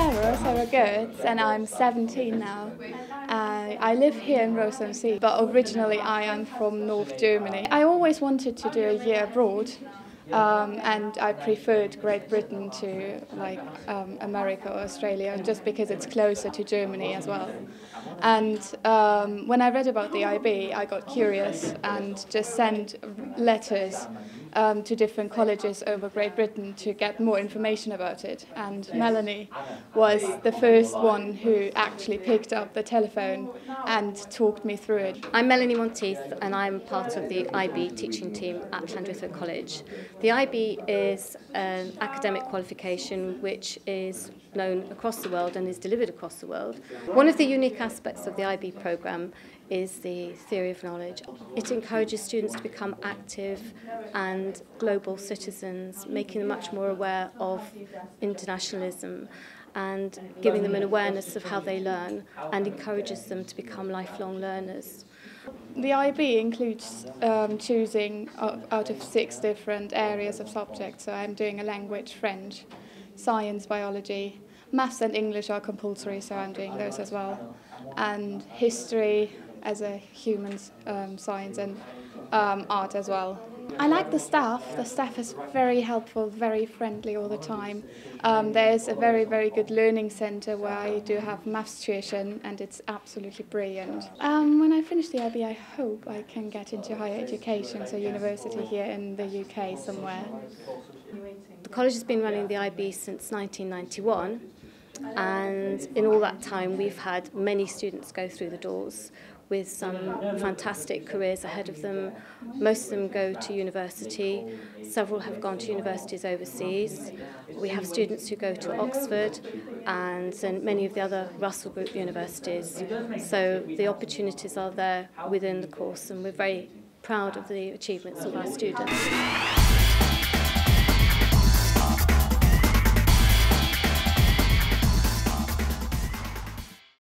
Sarah Gertz, and I'm 17 now. I live here in Rosensi, but originally I am from North Germany. I always wanted to do a year abroad, and I preferred Great Britain to America or Australia, just because it's closer to Germany as well. And when I read about the IB, I got curious and just sent letters to different colleges over Great Britain to get more information about it. And Melanie was the first one who actually picked up the telephone and talked me through it. I'm Melanie Monteith, and I'm part of the IB teaching team at Llandrillo College. The IB is an academic qualification which is known across the world and is delivered across the world. One of the unique aspects of the IB programme is the theory of knowledge. It encourages students to become active and global citizens, making them much more aware of internationalism and giving them an awareness of how they learn, and encourages them to become lifelong learners. The IB includes choosing out of 6 different areas of subjects. So I'm doing a language, French, science, biology, maths and English are compulsory, so I'm doing those as well, and history as a human science, and art as well. I like the staff. The staff is very helpful, very friendly all the time. There's a very, very good learning centre where I do have maths tuition, and it's absolutely brilliant. When I finish the IB, I hope I can get into higher education, so university here in the UK somewhere. The college has been running the IB since 1991, and in all that time we've had many students go through the doors with some fantastic careers ahead of them. Most of them go to university, several have gone to universities overseas. We have students who go to Oxford and many of the other Russell Group universities. So the opportunities are there within the course, and we're very proud of the achievements of our students.